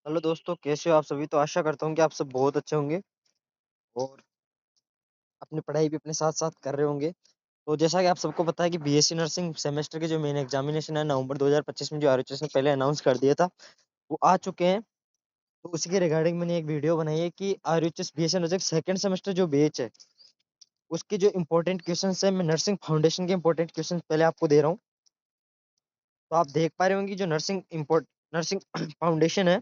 Hello दोस्तों, कैसे हो आप सभी? तो आशा करता हूँ कि आप सब बहुत अच्छे होंगे और अपनी पढ़ाई भी अपने साथ-साथ कर रहे होंगे। तो जैसा कि आप सबको पता है कि बीएससी नर्सिंग सेमेस्टर के जो मेन एग्जामिनेशन है नवंबर 2025 में जो आरएचएस ने पहले अनाउंस कर दिया था, वो आ चुके हैं। तो उसी के रिगार्डिंग मैंने एक वीडियो बनाई है कि RHS BSc nursing second semester जो बैच है, उसके जो इम्पोर्टेंट क्वेश्चंस हैं, मैं नर्सिंग फाउंडेशन के इम्पोर्टेंट क्वेश्चंस पहले आपको दे रहा हूँ। तो आप देख पा रहे होंगे कि जो नर्सिंग फाउंडेशन है,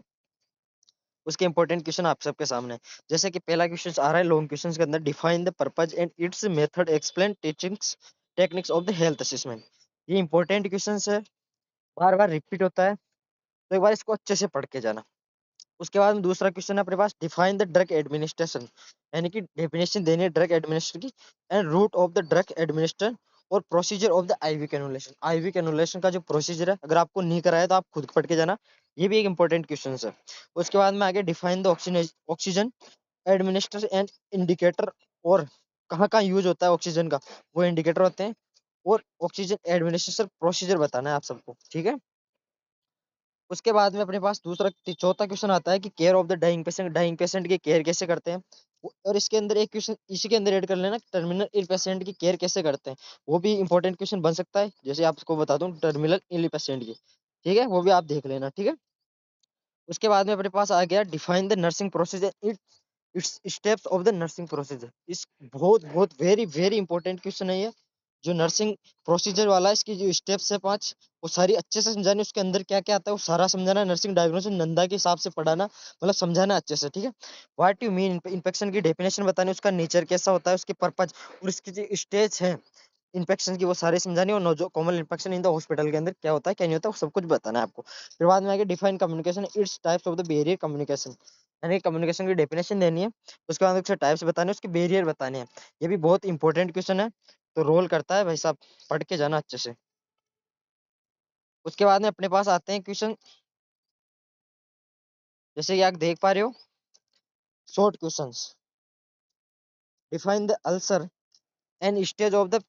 उसके इंपॉर्टेंट क्वेश्चन आप सबके सामने है। जैसे कि पहला क्वेश्चन आ रहा है लॉन्ग क्वेश्चन के अंदर, define the purpose and it's method, explain teachings techniques of the health assessment. ये इंपॉर्टेंट क्वेश्चन है, बार बार रिपीट होता है, तो एक बार इसको अच्छे से पढ़ के जाना। उसके बाद में दूसरा क्वेश्चन है अपने पास, डिफाइन द ड्रग एडमिनिस्ट्रेशन, यानी कि डेफिनेशन देनी है ड्रग एडमिनिस्ट्रेशन की, and route of the drug administration और procedure of the IV cannulation. IV cannulation का जो प्रोसीजर है, अगर आपको नहीं कराया तो आप खुद पढ़ के जाना, ये भी एक इंपॉर्टेंट क्वेश्चन है। उसके बाद में आगे, define the oxygen administer and indicator, और कहाँ कहाँ यूज होता है ऑक्सीजन का, वो इंडिकेटर होते हैं, और ऑक्सीजन एडमिनिस्ट्रेशन प्रोसीजर बताना है आप सबको, ठीक है। उसके बाद में अपने पास चौथा क्वेश्चन आता है कि care of the dying patient की केयर कैसे करते हैं। और इसके अंदर एक क्वेश्चन इसी के अंदर ऐड कर लेना, टर्मिनल इल पेशेंट की केयर कैसे करते हैं। वो भी इंपॉर्टेंट क्वेश्चन बन सकता है, जैसे आपको बता दूं टर्मिनल इल पेशेंट की, ठीक है, वो भी आप देख लेना, ठीक है। उसके बाद में अपने पास आ गया, define the nursing procedure, it's steps of the nursing procedure. इस बहुत बहुत वेरी वेरी इंपॉर्टेंट क्वेश्चन है ये, जो नर्सिंग प्रोसीजर वाला है, इसकी जो स्टेप्स है 5, वो सारी अच्छे से समझानी, उसके अंदर क्या क्या आता है वो सारा समझाना, नर्सिंग डायग्नोसिस नंदा के हिसाब से पढ़ाना, मतलब समझाना अच्छे से, ठीक है। व्हाट यू मीन, इन्फेक्शन की डेफिनेशन बतानी, उसका नेचर कैसा होता है, उसके पर्पज और इसकी जो स्टेज है इन्फेक्शन की, वो सारे समझानी, और जो common infection in the hospital के अंदर क्या होता है क्या नहीं होता, वो सब कुछ बताना है आपको। फिर बाद में आगे, define communication, its types of the barrier communication, यानी कम्युनिकेशन की डेफिनेशन देनी है। उसके बाद उसके टाइप्स बताने हैं, उसके बैरियर बताने हैं। ये भी बहुत इंपॉर्टेंट क्वेश्चन है, तो रोल करता है भाई साहब, पढ़ के जाना अच्छे से। उसके बाद में अपने पास आते हैं क्वेश्चन, जैसे कि आप देख पा रहे हो, short questions. Define the ulcer and stage of the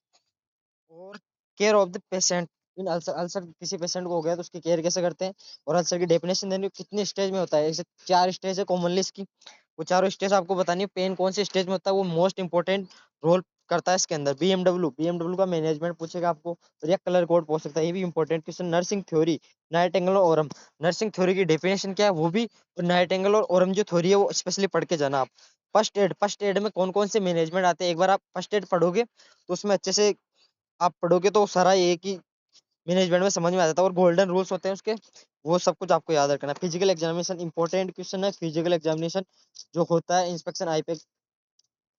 और care of the patient in ulcer. Ulcer किसी पेशेंट को हो गया तो उसकी केयर कैसे करते हैं, और अल्सर की डेफिनेशन देनी है, कितने स्टेज में होता है। ऐसे 4 स्टेज है कॉमनली इसकी, वो चारों स्टेज आपको बतानी है। पेन कौन से स्टेज में होता है, वो मोस्ट इंपोर्टेंट रोल करता है इसके अंदर। बीएमडब्ल्यू का मैनेजमेंट पूछेगा आपको, और या कलर कोड पूछ सकता है, ये भी important question. Nursing theory, Nightingale और ओरम, नर्सिंग थ्योरी की डेफिनेशन क्या है वो भी, और नाइटिंगेल और ओरम जो थ्योरी है वो स्पेशली पढ़ के जाना आप। फर्स्ट एड में कौन कौन से मैनेजमेंट आते हैं, एक बार आप फर्स्ट एड पढ़ोगे तो उसमें अच्छे से आप पढ़ोगे तो सारा एक ही मैनेजमेंट में समझ में आ जाता है, और गोल्डन रूल्स होते हैं उसके, वो सब कुछ आपको याद रखना है। फिजिकल एग्जामिनेशन इंपॉर्टेंट क्वेश्चन है। फिजिकल एग्जामिनेशन जो होता है, इंस्पेक्शन आईपीएक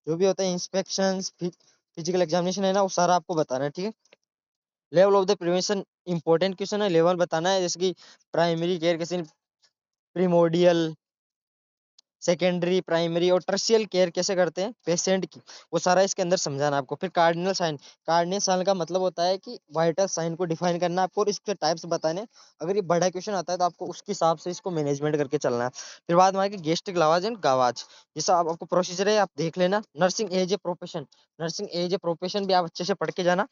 जो भी होता है, इंस्पेक्शन फिजिकल एग्जामिनेशन है ना, वो सारा आपको बताना है, ठीक है। Level of the prevention important question है, लेवल बताना है, जैसे कि प्राइमरी केयर कैसे, प्रीमोडियल, सेकेंडरी, प्राइमरी और टर्शियल केयर कैसे करते हैं पेशेंट की, वो सारा इसके अंदर समझाना आपको। फिर कार्डिनल साइन का मतलब होता है कि वाइटल साइन को डिफाइन करना आपको, और इसके टाइप्स बताने। अगर ये बड़ा क्वेश्चन आता है तो आपको उसके हिसाब से इसको मैनेजमेंट करके चलना है। फिर बाद में आएगी गेस्ट्रिक लवाज एंड गवाज, जैसा आपको प्रोसीजर है आप देख लेना। Nursing as a profession, nursing as a profession भी आप अच्छे से पढ़ के जाना।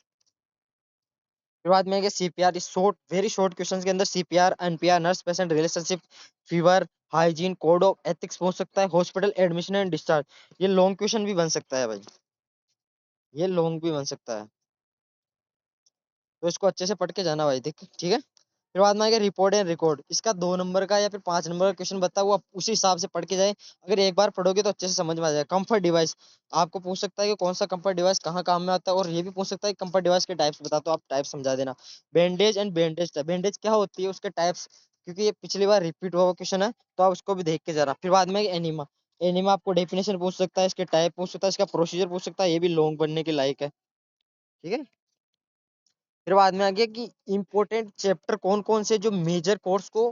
फिर बाद में आएगा सीपीआर, इस शॉर्ट वेरी शॉर्ट क्वेश्चंस के अंदर CPR, NPR, nurse patient relationship, fever, hygiene, code of ethics पूछ सकता है, हॉस्पिटल एडमिशन एंड डिस्चार्ज। ये लॉन्ग क्वेश्चन भी बन सकता है भाई, ये लॉन्ग भी बन सकता है, तो इसको अच्छे से पढ़ के जाना भाई, देख, ठीक है। फिर बाद में आएगा रिपोर्ट एंड रिकॉर्ड, इसका 2 नंबर का या फिर 5 नंबर का क्वेश्चन बता, वो आप उसी हिसाब से पढ़ के जाए। अगर एक बार पढ़ोगे तो अच्छे से समझ में आ जाएगा। कंफर्ट डिवाइस आपको पूछ सकता है कि कौन सा कंफर्ट डिवाइस कहाँ काम में आता है, और ये भी पूछ सकता है कंफर्ट डिवाइस के टाइप्स बता, तो आप टाइप समझा देना। बैंडेज एंड बैंडेज क्या होती है, उसके टाइप्स, क्योंकि ये पिछली बार रिपीट हुआ क्वेश्चन है, तो आप उसको भी देख के जाना। फिर बाद में एनिमा, एनिमा आपको डेफिनेशन पूछ सकता है, इसके टाइप पूछ सकता है, इसका प्रोसीजर पूछ सकता है, ये भी लॉन्ग बनने के लायक है, ठीक है। फिर बाद में आ गया कि इंपॉर्टेंट चैप्टर कौन कौन से, जो मेजर कोर्स को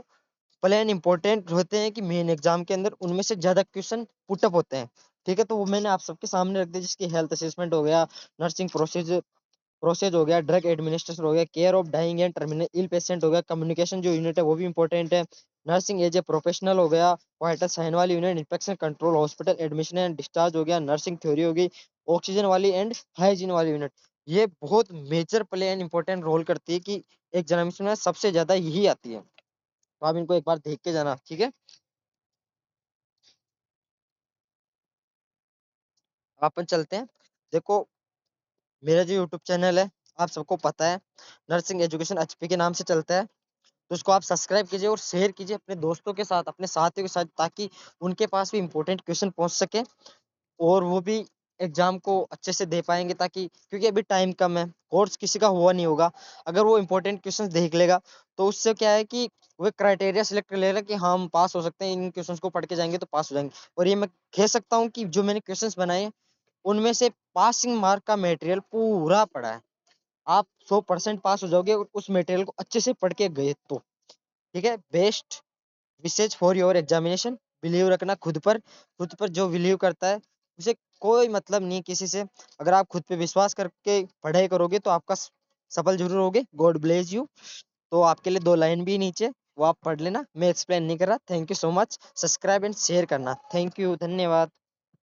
प्लान इंपॉर्टेंट होते हैं कि मेन एग्जाम के अंदर उनमें से ज्यादा क्वेश्चन पुटअप होते हैं, ठीक है। तो वो मैंने आप सबके सामने रख दिया, जिसकी हेल्थ असेसमेंट हो गया, नर्सिंग प्रोसेस हो गया, ड्रग एडमिनिस्ट्रेशन हो गया, care of dying and terminal ill patient हो गया, कम्युनिकेशन जो यूनिट है वो भी इंपॉर्टेंट है, नर्सिंग एज ए प्रोफेशनल हो गया, वाइटल साइन वाली unit, infection control, hospital admission and discharge हो गया, नर्सिंग थ्योरी होगी, ऑक्सीजन वाली एंड हाइजीन वाली यूनिट। ये बहुत major play and important role करती है कि एग्जामिनेशन में सबसे ज्यादा यही आती है, तो आप इनको एक बार देख के जाना, ठीक है। अपन चलते हैं। देखो, मेरा जो यूट्यूब चैनल है आप सबको पता है, नर्सिंग एजुकेशन एचपी के नाम से चलता है। तो उसको आप सब्सक्राइब कीजिए और शेयर कीजिए अपने दोस्तों के साथ, अपने साथियों के साथ, ताकि उनके पास भी इंपॉर्टेंट क्वेश्चन पहुंच सके और वो भी एग्जाम को अच्छे से दे पाएंगे। ताकि क्योंकि अभी टाइम कम है, कोर्स किसी का हुआ नहीं होगा, अगर वो इंपॉर्टेंट क्वेश्चंस देख लेगा तो उससे क्या है कि वो क्राइटेरिया सिलेक्ट कर लेगा कि हाँ, हम पास हो सकते हैं, इन क्वेश्चंस को पढ़ के जाएंगे तो पास हो जाएंगे। और ये मैं कह सकता हूँ कि जो मैंने क्वेश्चंस बनाए हैं, उनमें से पासिंग मार्क का मटेरियल पूरा पड़ा है। आप 100% पास हो जाओगे उस मटेरियल को अच्छे से पढ़ के गए तो। ठीक है, best wishes for your examination. Believe रखना खुद पर, खुद पर जो बिलीव करता है उसे कोई मतलब नहीं किसी से। अगर आप खुद पे विश्वास करके पढ़ाई करोगे तो आपका सफल जरूर होगे। God bless you. तो आपके लिए 2 लाइन भी नीचे, वो आप पढ़ लेना, मैं एक्सप्लेन नहीं कर रहा। Thank you so much. Subscribe and share करना। थैंक यू, धन्यवाद।